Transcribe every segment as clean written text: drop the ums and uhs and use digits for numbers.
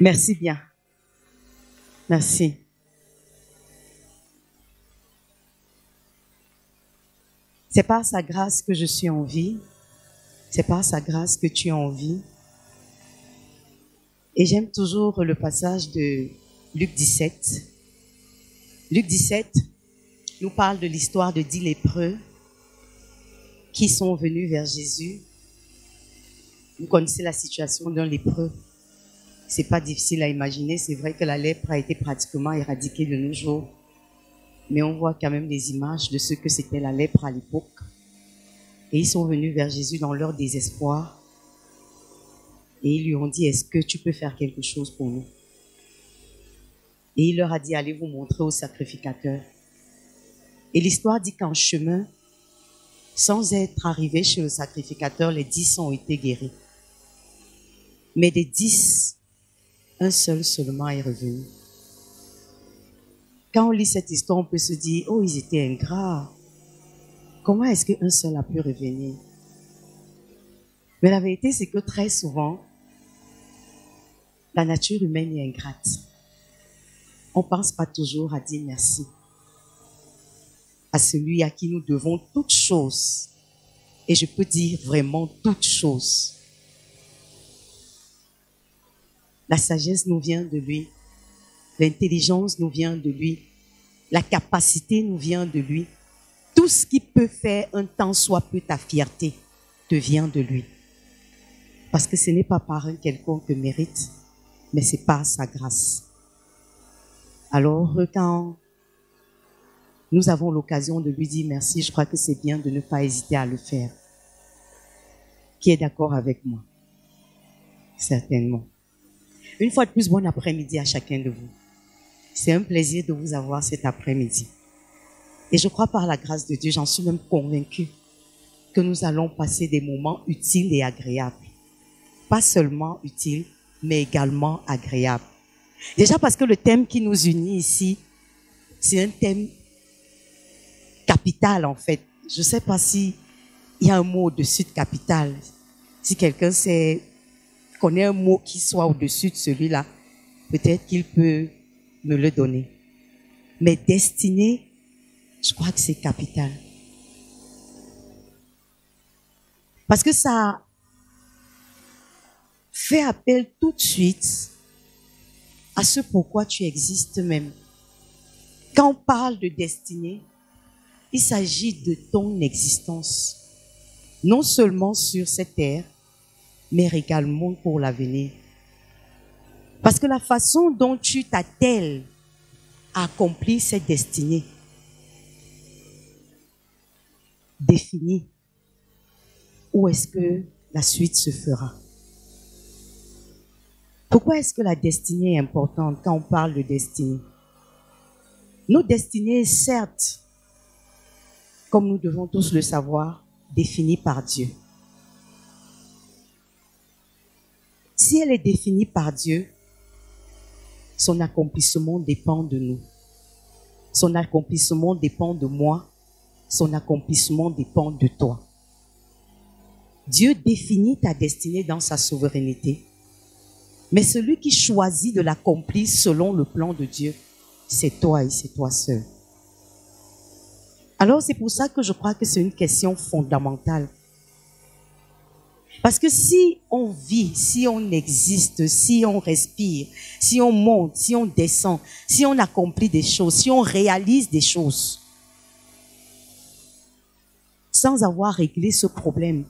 Merci bien. Merci. C'est par sa grâce que je suis en vie. C'est par sa grâce que tu es en vie. Et j'aime toujours le passage de Luc 17. Luc 17 nous parle de l'histoire de 10 lépreux qui sont venus vers Jésus. Vous connaissez la situation d'un lépreux. C'est pas difficile à imaginer. C'est vrai que la lèpre a été pratiquement éradiquée de nos jours. Mais on voit quand même des images de ce que c'était la lèpre à l'époque. Et ils sont venus vers Jésus dans leur désespoir. Et ils lui ont dit, est-ce que tu peux faire quelque chose pour nous? Et il leur a dit, allez vous montrer au sacrificateur. Et l'histoire dit qu'en chemin, sans être arrivés chez le sacrificateur, les 10 ont été guéris. Mais des 10, un seul seulement est revenu. Quand on lit cette histoire, on peut se dire, oh, ils étaient ingrats. Comment est-ce qu'un seul a pu revenir? Mais la vérité, c'est que très souvent, la nature humaine est ingrate. On ne pense pas toujours à dire merci à celui à qui nous devons toutes choses. Et je peux dire vraiment toutes choses. La sagesse nous vient de lui. L'intelligence nous vient de lui. La capacité nous vient de lui. Tout ce qui peut faire un tant soit peu ta fierté te vient de lui. Parce que ce n'est pas par un quelconque mérite, mais c'est par sa grâce. Alors, quand nous avons l'occasion de lui dire merci, je crois que c'est bien de ne pas hésiter à le faire. Qui est d'accord avec moi? Certainement. Une fois de plus, bon après-midi à chacun de vous. C'est un plaisir de vous avoir cet après-midi. Et je crois par la grâce de Dieu, j'en suis même convaincue, que nous allons passer des moments utiles et agréables. Pas seulement utiles, mais également agréables. Déjà parce que le thème qui nous unit ici, c'est un thème capital en fait. Je ne sais pas s'il y a un mot au-dessus de capital. Si quelqu'un connaît un mot qui soit au-dessus de celui-là, peut-être qu'il peut me le donner. Mais destinée, je crois que c'est capital. Parce que ça fait appel tout de suite à ce pourquoi tu existes même. Quand on parle de destinée, il s'agit de ton existence. Non seulement sur cette terre, mais également pour l'avenir. Parce que la façon dont tu t'attelles à accomplir cette destinée définit où est-ce que la suite se fera. Pourquoi est-ce que la destinée est importante quand on parle de destinée? Notre destinée est certes, comme nous devons tous le savoir, définie par Dieu. Si elle est définie par Dieu, son accomplissement dépend de nous. Son accomplissement dépend de moi. Son accomplissement dépend de toi. Dieu définit ta destinée dans sa souveraineté. Mais celui qui choisit de l'accomplir selon le plan de Dieu, c'est toi et c'est toi seul. Alors c'est pour ça que je crois que c'est une question fondamentale. Parce que si on vit, si on existe, si on respire, si on monte, si on descend, si on accomplit des choses, si on réalise des choses, sans avoir réglé ce problème,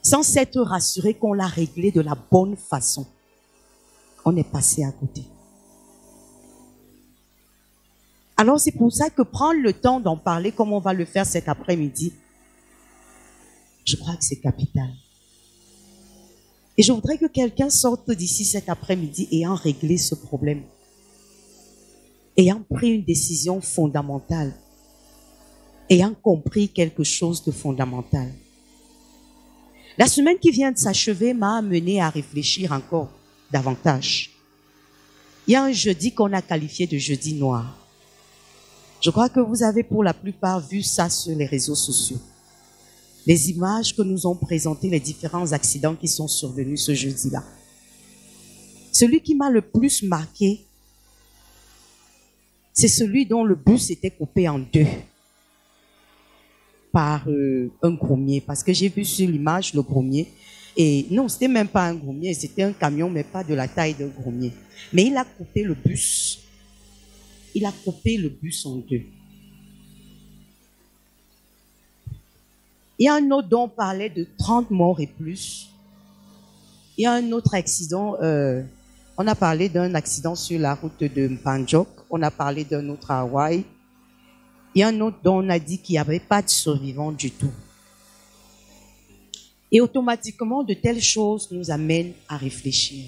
sans s'être rassuré qu'on l'a réglé de la bonne façon, on est passé à côté. Alors c'est pour ça que prendre le temps d'en parler comme on va le faire cet après-midi, je crois que c'est capital. Et je voudrais que quelqu'un sorte d'ici cet après-midi ayant réglé ce problème, ayant pris une décision fondamentale, ayant compris quelque chose de fondamental. La semaine qui vient de s'achever m'a amené à réfléchir encore davantage. Il y a un jeudi qu'on a qualifié de jeudi noir. Je crois que vous avez pour la plupart vu ça sur les réseaux sociaux. Les images que nous ont présentées, les différents accidents qui sont survenus ce jeudi-là. Celui qui m'a le plus marqué, c'est celui dont le bus était coupé en deux par un groumier. Parce que j'ai vu sur l'image le groumier. Et non, c'était même pas un groumier, c'était un camion, mais pas de la taille d'un groumier. Mais il a coupé le bus. Il a coupé le bus en deux. Il y a un autre dont on parlait de 30 morts et plus. Il y a un autre accident, on a parlé d'un accident sur la route de Mpanjok, on a parlé d'un autre à Hawaï. Il y a un autre dont on a dit qu'il n'y avait pas de survivants du tout. Et automatiquement, de telles choses nous amènent à réfléchir.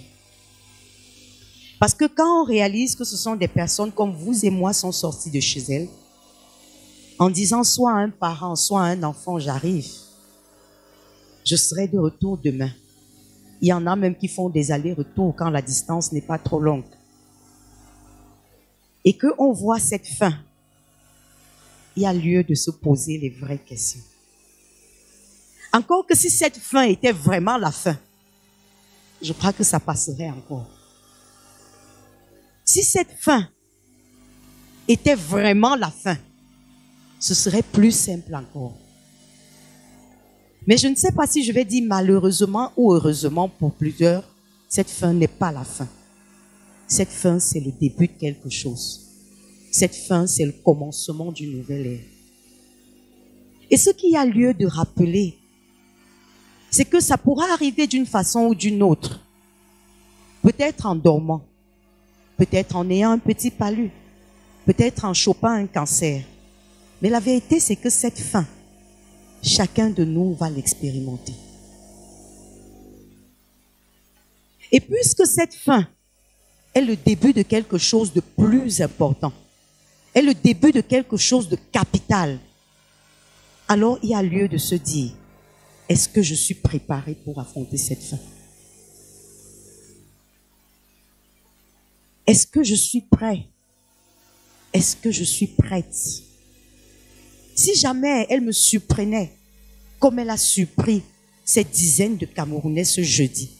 Parce que quand on réalise que ce sont des personnes comme vous et moi sont sorties de chez elles, en disant soit à un parent, soit à un enfant, j'arrive, je serai de retour demain. Il y en a même qui font des allers-retours quand la distance n'est pas trop longue. Et qu'on voit cette fin, il y a lieu de se poser les vraies questions. Encore que si cette fin était vraiment la fin, je crois que ça passerait encore. Si cette fin était vraiment la fin, ce serait plus simple encore. Mais je ne sais pas si je vais dire malheureusement ou heureusement pour plusieurs, cette fin n'est pas la fin. Cette fin, c'est le début de quelque chose. Cette fin, c'est le commencement d'une nouvelle ère. Et ce qu'il y a lieu de rappeler, c'est que ça pourra arriver d'une façon ou d'une autre. Peut-être en dormant, peut-être en ayant un petit palu, peut-être en chopant un cancer. Mais la vérité, c'est que cette fin, chacun de nous va l'expérimenter. Et puisque cette fin est le début de quelque chose de plus important, est le début de quelque chose de capital, alors il y a lieu de se dire, est-ce que je suis préparé pour affronter cette fin? Est-ce que je suis prêt? Est-ce que je suis prête? Si jamais elle me surprenait, comme elle a surpris ces dizaines de Camerounais ce jeudi,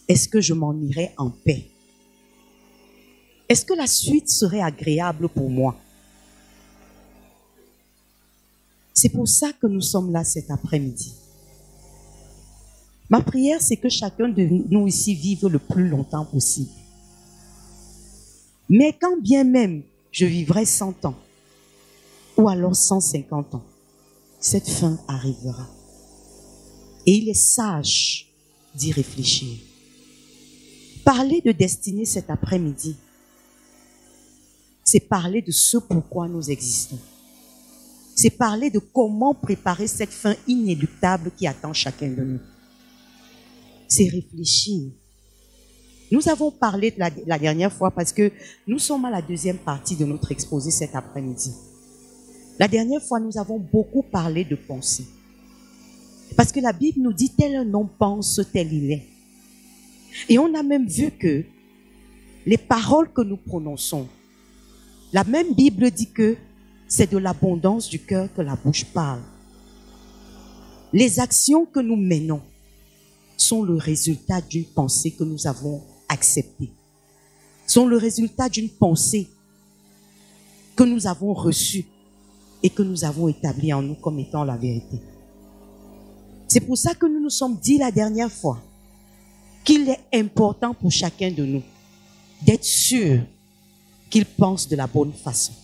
est-ce que je m'en irais en paix? Est-ce que la suite serait agréable pour moi? C'est pour ça que nous sommes là cet après-midi. Ma prière, c'est que chacun de nous ici vive le plus longtemps possible. Mais quand bien même je vivrai 100 ans, ou alors 150 ans, cette fin arrivera. Et il est sage d'y réfléchir. Parler de destinée cet après-midi, c'est parler de ce pourquoi nous existons. C'est parler de comment préparer cette fin inéluctable qui attend chacun de nous. C'est réfléchir. Nous avons parlé de la dernière fois parce que nous sommes à la deuxième partie de notre exposé cet après-midi. La dernière fois, nous avons beaucoup parlé de pensée. Parce que la Bible nous dit tel un homme pense, tel il est. Et on a même vu que les paroles que nous prononçons, la même Bible dit que c'est de l'abondance du cœur que la bouche parle. Les actions que nous menons sont le résultat d'une pensée que nous avons acceptée. Sont le résultat d'une pensée que nous avons reçue et que nous avons établie en nous comme étant la vérité. C'est pour ça que nous nous sommes dit la dernière fois qu'il est important pour chacun de nous d'être sûr qu'il pense de la bonne façon.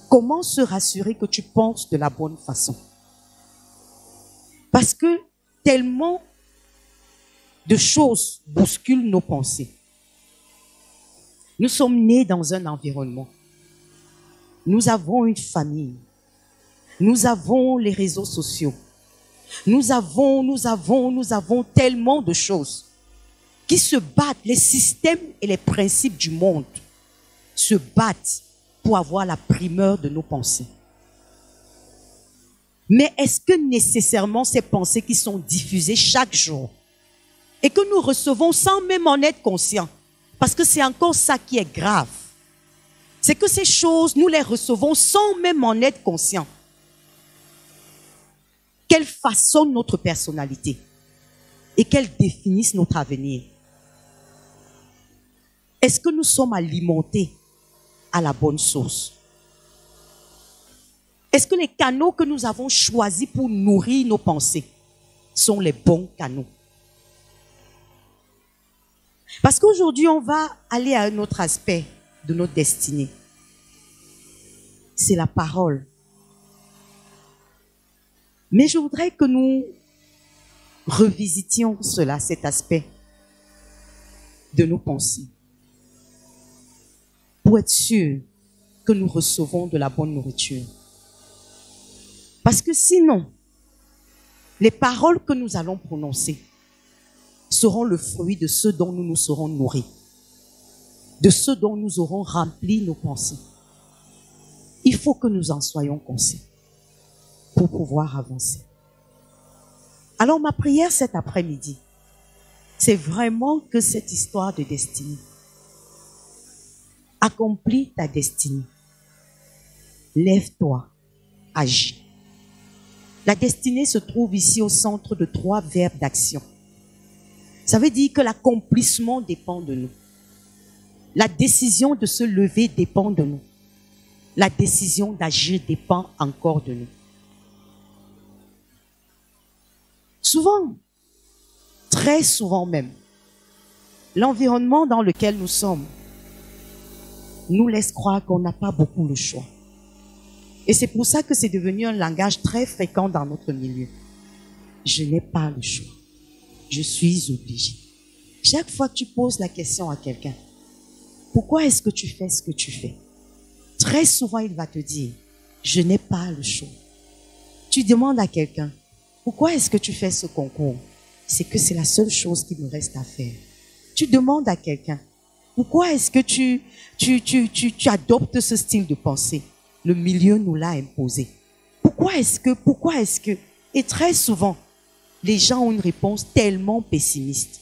Comment se rassurer que tu penses de la bonne façon? Parce que tellement de choses bousculent nos pensées. Nous sommes nés dans un environnement. Nous avons une famille. Nous avons les réseaux sociaux. Nous avons tellement de choses qui se battent. Les systèmes et les principes du monde se battent pour avoir la primeur de nos pensées. Mais est-ce que nécessairement ces pensées qui sont diffusées chaque jour et que nous recevons sans même en être conscients, parce que c'est encore ça qui est grave, c'est que ces choses, nous les recevons sans même en être conscients, qu'elles façonnent notre personnalité et qu'elles définissent notre avenir. Est-ce que nous sommes alimentés à la bonne source? Est-ce que les canaux que nous avons choisis pour nourrir nos pensées sont les bons canaux? Parce qu'aujourd'hui, on va aller à un autre aspect de notre destinée. C'est la parole. Mais je voudrais que nous revisitions cela, cet aspect de nos pensées, pour être sûr que nous recevons de la bonne nourriture. Parce que sinon, les paroles que nous allons prononcer seront le fruit de ce dont nous nous serons nourris, de ce dont nous aurons rempli nos pensées. Il faut que nous en soyons conscients pour pouvoir avancer. Alors ma prière cet après-midi, c'est vraiment que cette histoire de destinée accomplit ta destinée. Lève-toi, agis. La destinée se trouve ici au centre de 3 verbes d'action. Ça veut dire que l'accomplissement dépend de nous. La décision de se lever dépend de nous. La décision d'agir dépend encore de nous. Souvent, très souvent même, l'environnement dans lequel nous sommes nous laisse croire qu'on n'a pas beaucoup le choix. Et c'est pour ça que c'est devenu un langage très fréquent dans notre milieu. Je n'ai pas le choix. Je suis obligé. Chaque fois que tu poses la question à quelqu'un, pourquoi est-ce que tu fais ce que tu fais? Très souvent, il va te dire, je n'ai pas le choix. Tu demandes à quelqu'un, pourquoi est-ce que tu fais ce concours? C'est que c'est la seule chose qui me reste à faire. Tu demandes à quelqu'un, pourquoi est-ce que tu adoptes ce style de pensée? Le milieu nous l'a imposé. Pourquoi est-ce que, et très souvent, les gens ont une réponse tellement pessimiste.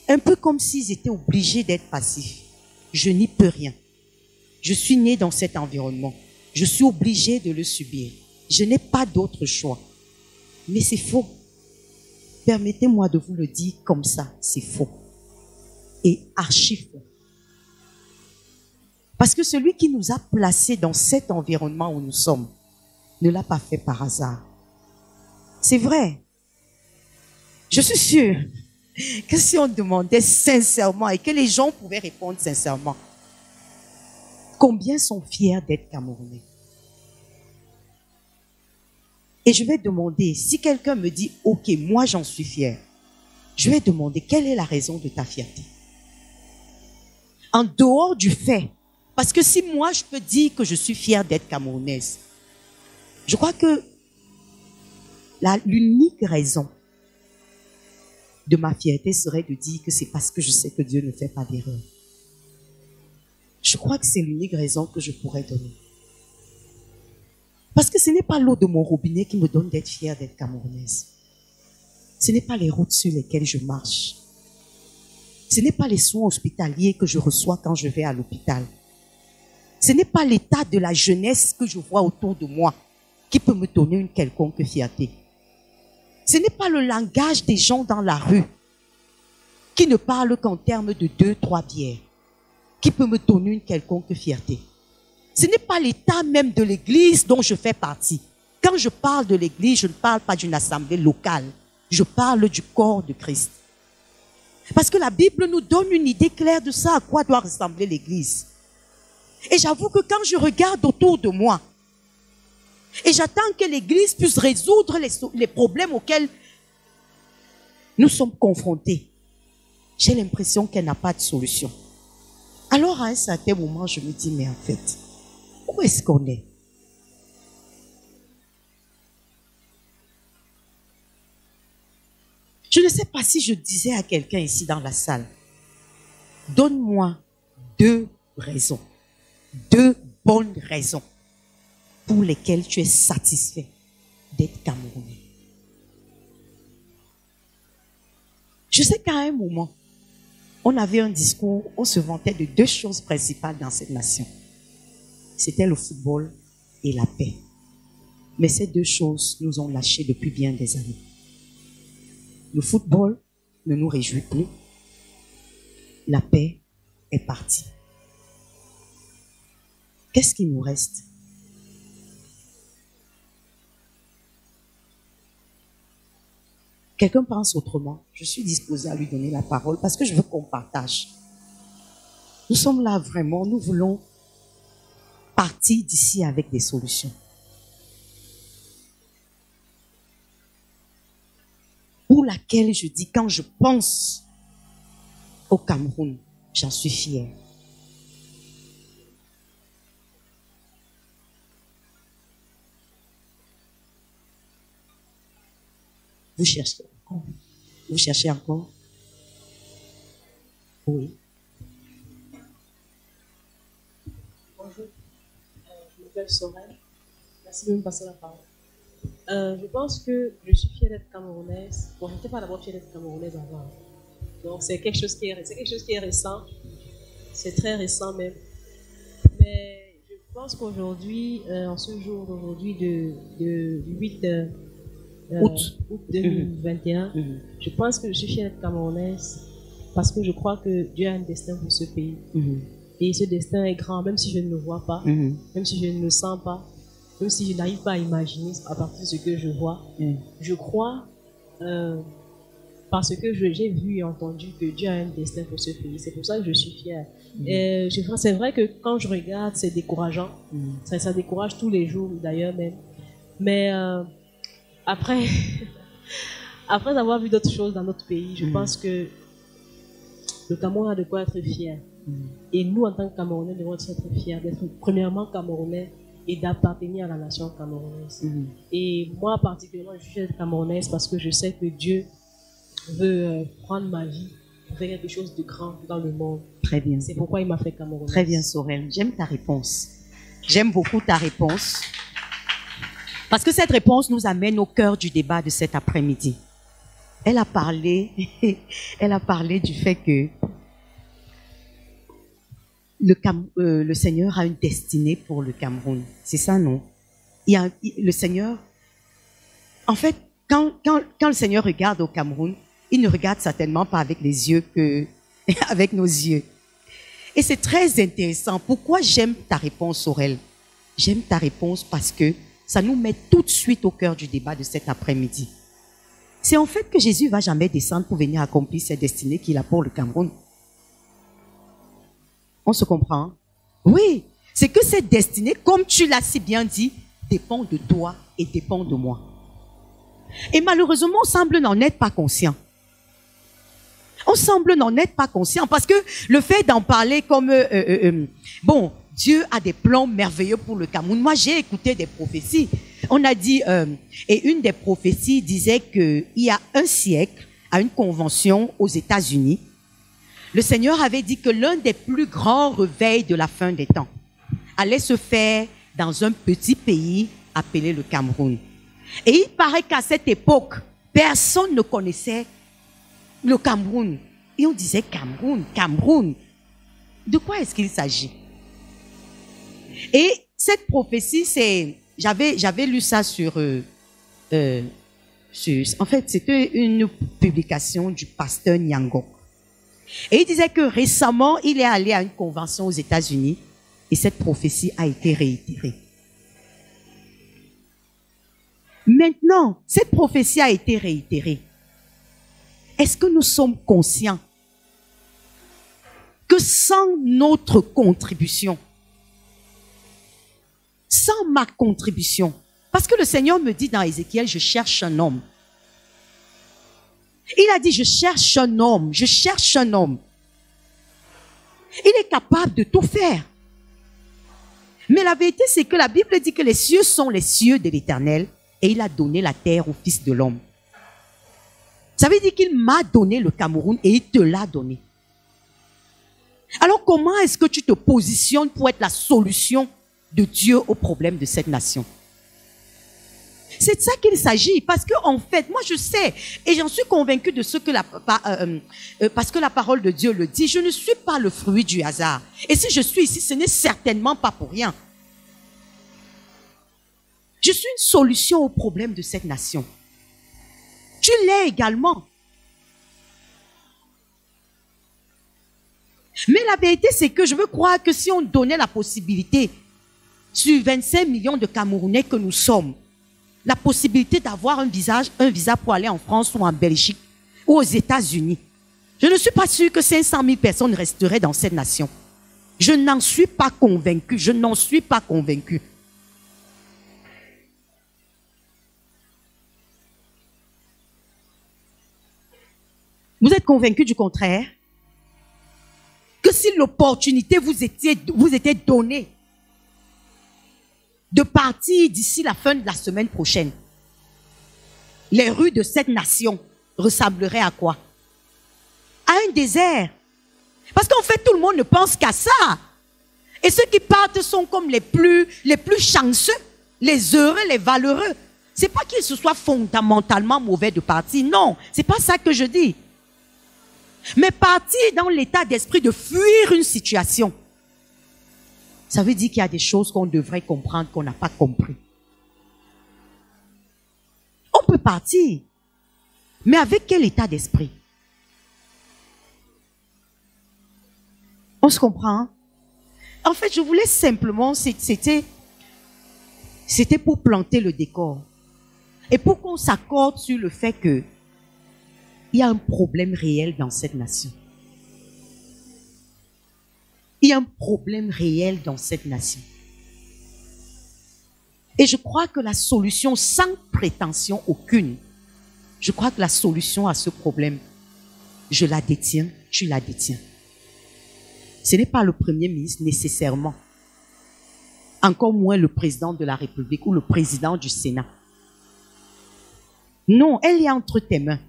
Un peu comme s'ils étaient obligés d'être passifs. Je n'y peux rien. Je suis né dans cet environnement. Je suis obligé de le subir. Je n'ai pas d'autre choix. Mais c'est faux. Permettez-moi de vous le dire comme ça, c'est faux. Et archi faux. Parce que celui qui nous a placés dans cet environnement où nous sommes ne l'a pas fait par hasard. C'est vrai. Je suis sûre que si on demandait sincèrement et que les gens pouvaient répondre sincèrement, combien sont fiers d'être Camerounais? Et je vais demander, si quelqu'un me dit, ok, moi j'en suis fier, je vais demander, quelle est la raison de ta fierté? En dehors du fait, parce que si moi je peux dire que je suis fière d'être camerounaise, je crois que l'unique raison de ma fierté serait de dire que c'est parce que je sais que Dieu ne fait pas d'erreur. Je crois que c'est l'unique raison que je pourrais donner. Parce que ce n'est pas l'eau de mon robinet qui me donne d'être fière d'être camerounaise. Ce n'est pas les routes sur lesquelles je marche. Ce n'est pas les soins hospitaliers que je reçois quand je vais à l'hôpital. Ce n'est pas l'état de la jeunesse que je vois autour de moi qui peut me donner une quelconque fierté. Ce n'est pas le langage des gens dans la rue qui ne parlent qu'en termes de 2, 3 bières qui peut me donner une quelconque fierté. Ce n'est pas l'état même de l'église dont je fais partie. Quand je parle de l'église, je ne parle pas d'une assemblée locale. Je parle du corps de Christ. Parce que la Bible nous donne une idée claire de ça, à quoi doit ressembler l'église. Et j'avoue que quand je regarde autour de moi, et j'attends que l'église puisse résoudre les problèmes auxquels nous sommes confrontés, j'ai l'impression qu'elle n'a pas de solution. Alors à un certain moment, je me dis, mais en fait, où est-ce qu'on est? Je ne sais pas si je disais à quelqu'un ici dans la salle, donne-moi 2 raisons, 2 bonnes raisons pour lesquelles tu es satisfait d'être Camerounais. Je sais qu'à un moment, on avait un discours, on se vantait de 2 choses principales dans cette nation. C'était le football et la paix. Mais ces 2 choses nous ont lâchés depuis bien des années. Le football ne nous réjouit plus. La paix est parti. Qu'est-ce qui nous reste? Quelqu'un pense autrement. Je suis disposée à lui donner la parole parce que je veux qu'on partage. Nous sommes là vraiment, nous voulons partir d'ici avec des solutions. Pour laquelle je dis, quand je pense au Cameroun, j'en suis fière. Vous cherchez encore? Vous cherchez encore? Oui. Bonjour, je m'appelle Sorel. Merci de me passer la parole. Je pense que je suis fière d'être camerounaise. Bon, je n'étais pas d'abord fière d'être camerounaise avant. Donc, c'est quelque chose qui est récent. C'est très récent même. Mais je pense qu'aujourd'hui, en ce jour d'aujourd'hui, du 8 août 2021, je pense que je suis fière d'être camerounaise parce que je crois que Dieu a un destin pour ce pays. Et ce destin est grand, même si je ne le vois pas, même si je ne le sens pas, même si je n'arrive pas à imaginer à partir de ce que je vois. Je crois, parce que j'ai vu et entendu que Dieu a un destin pour ce pays. C'est pour ça que je suis fière. C'est vrai que quand je regarde, c'est décourageant. Ça décourage tous les jours, d'ailleurs même. Mais après, après avoir vu d'autres choses dans notre pays, je pense que le Cameroun a de quoi être fier. Et nous, en tant que Camerounais, devons être fiers d'être premièrement Camerounais et d'appartenir à la nation camerounaise. Et moi, particulièrement, je suis camerounaise parce que je sais que Dieu veut prendre ma vie pour faire quelque chose de grand dans le monde. Très bien. C'est pourquoi il m'a fait camerounaise. Très bien, Sorel. J'aime ta réponse. J'aime beaucoup ta réponse. Parce que cette réponse nous amène au cœur du débat de cet après-midi. Elle a parlé du fait que le Seigneur a une destinée pour le Cameroun. C'est ça, non? Le Seigneur, en fait, quand le Seigneur regarde au Cameroun, il ne regarde certainement pas avec les yeux avec nos yeux. Et c'est très intéressant. Pourquoi j'aime ta réponse, Sorel? J'aime ta réponse parce que ça nous met tout de suite au cœur du débat de cet après-midi. C'est en fait que Jésus ne va jamais descendre pour venir accomplir cette destinée qu'il a pour le Cameroun. On se comprend? Oui, c'est que cette destinée, comme tu l'as si bien dit, dépend de toi et dépend de moi. Et malheureusement, on semble n'en être pas conscient. On semble n'en être pas conscient parce que le fait d'en parler comme... bon, Dieu a des plans merveilleux pour le Cameroun. Moi, j'ai écouté des prophéties. On a dit... et une des prophéties disait qu'il y a un siècle, à une convention aux États-Unis, le Seigneur avait dit que l'un des plus grands réveils de la fin des temps allait se faire dans un petit pays appelé le Cameroun. Et il paraît qu'à cette époque, personne ne connaissait le Cameroun. Et on disait Cameroun, Cameroun. De quoi est-ce qu'il s'agit? Et cette prophétie, j'avais lu ça en fait, c'était une publication du pasteur Nyango. Et il disait que récemment, il est allé à une convention aux États-Unis et cette prophétie a été réitérée. Maintenant, cette prophétie a été réitérée. Est-ce que nous sommes conscients que sans notre contribution, sans ma contribution, parce que le Seigneur me dit dans Ézéchiel, je cherche un homme. Il a dit, je cherche un homme, je cherche un homme. Il est capable de tout faire. Mais la vérité, c'est que la Bible dit que les cieux sont les cieux de l'Éternel et il a donné la terre au Fils de l'homme. Ça veut dire qu'il m'a donné le Cameroun et il te l'a donné. Alors comment est-ce que tu te positionnes pour être la solution de Dieu au problème de cette nation? C'est de ça qu'il s'agit, parce que en fait, moi je sais, et j'en suis convaincue de ce que parce que la parole de Dieu le dit, je ne suis pas le fruit du hasard. Et si je suis ici, ce n'est certainement pas pour rien. Je suis une solution au problème de cette nation. Tu l'es également. Mais la vérité, c'est que je veux croire que si on donnait la possibilité, sur 25 millions de Camerounais que nous sommes, la possibilité d'avoir un visa pour aller en France ou en Belgique ou aux États-Unis, je ne suis pas sûr que 500 000 personnes resteraient dans cette nation. Je n'en suis pas convaincu. Je n'en suis pas convaincu. Vous êtes convaincu du contraire? Que si l'opportunité vous était donnée de partir d'ici la fin de la semaine prochaine, les rues de cette nation ressembleraient à quoi? À un désert. Parce qu'en fait, tout le monde ne pense qu'à ça. Et ceux qui partent sont comme les plus chanceux, les heureux, les valeureux. C'est pas qu'il se soit fondamentalement mauvais de partir. Non, c'est pas ça que je dis. Mais partir dans l'état d'esprit de fuir une situation, ça veut dire qu'il y a des choses qu'on devrait comprendre qu'on n'a pas compris. On peut partir, mais avec quel état d'esprit? On se comprend? En fait, je voulais simplement, c'était pour planter le décor. Et pour qu'on s'accorde sur le fait que il y a un problème réel dans cette nation. Il y a un problème réel dans cette nation. Et je crois que la solution, sans prétention aucune, je crois que la solution à ce problème, je la détiens, tu la détiens. Ce n'est pas le Premier ministre nécessairement, encore moins le président de la République ou le président du Sénat. Non, elle est entre tes mains.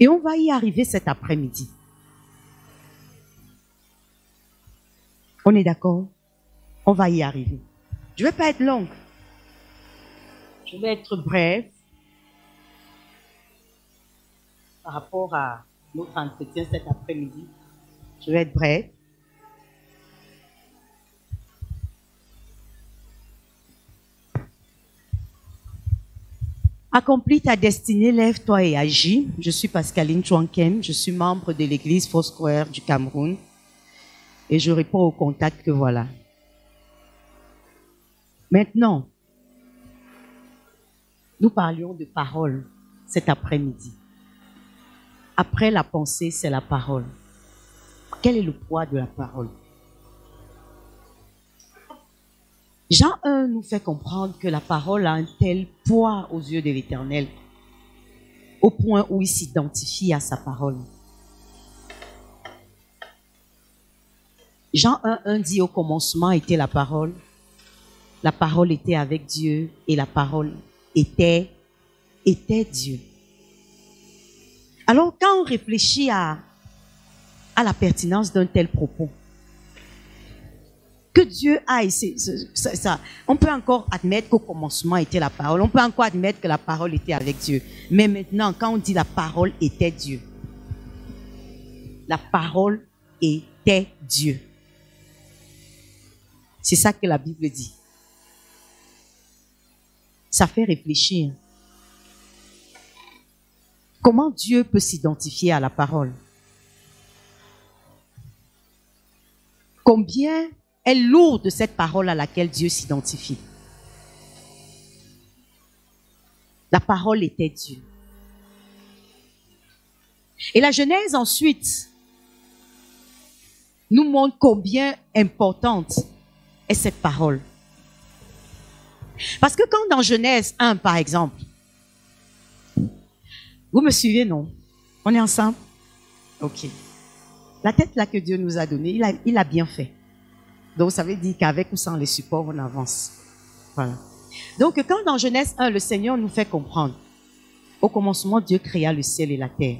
Et on va y arriver cet après-midi. On est d'accord? On va y arriver. Je ne vais pas être longue. Je vais être brève par rapport à notre entretien cet après-midi. Je vais être brève. Accomplis ta destinée, lève-toi et agis. Je suis Pascaline Chouankem, je suis membre de l'église Foursquare du Cameroun et je réponds au contact que voilà. Maintenant, nous parlions de parole cet après-midi. Après la pensée, c'est la parole. Quel est le poids de la parole? Jean 1 nous fait comprendre que la parole a un tel poids aux yeux de l'Éternel, au point où il s'identifie à sa parole. Jean 1 dit au commencement était la parole était avec Dieu et la parole était Dieu. Alors quand on réfléchit à la pertinence d'un tel propos, que Dieu aille, ça, on peut encore admettre qu'au commencement était la parole, on peut encore admettre que la parole était avec Dieu. Mais maintenant, quand on dit la parole était Dieu, la parole était Dieu. C'est ça que la Bible dit. Ça fait réfléchir. Comment Dieu peut s'identifier à la parole? Combien est lourde cette parole à laquelle Dieu s'identifie? La parole était Dieu. Et la Genèse ensuite nous montre combien importante est cette parole. Parce que quand dans Genèse 1, par exemple, vous me suivez, non? On est ensemble? Ok. La tête là que Dieu nous a donnée, il a bien fait. Donc ça veut dire qu'avec ou sans les supports, on avance. Voilà. Donc quand dans Genèse 1, le Seigneur nous fait comprendre, au commencement, Dieu créa le ciel et la terre.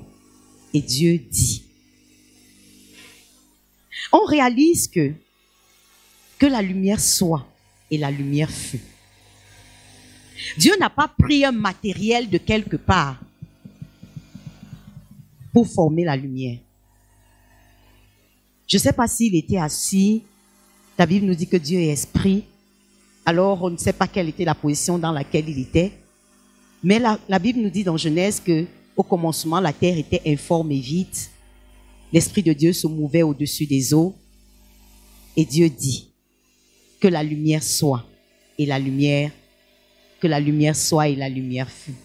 Et Dieu dit. On réalise que la lumière soit et la lumière fut. Dieu n'a pas pris un matériel de quelque part pour former la lumière. Je ne sais pas s'il était assis. La Bible nous dit que Dieu est esprit. Alors, on ne sait pas quelle était la position dans laquelle il était. Mais la Bible nous dit dans Genèse que au commencement, la terre était informe et vide. l'Esprit de Dieu se mouvait au-dessus des eaux. Et Dieu dit que la lumière soit. Et la lumière, que la lumière soit et la lumière fut.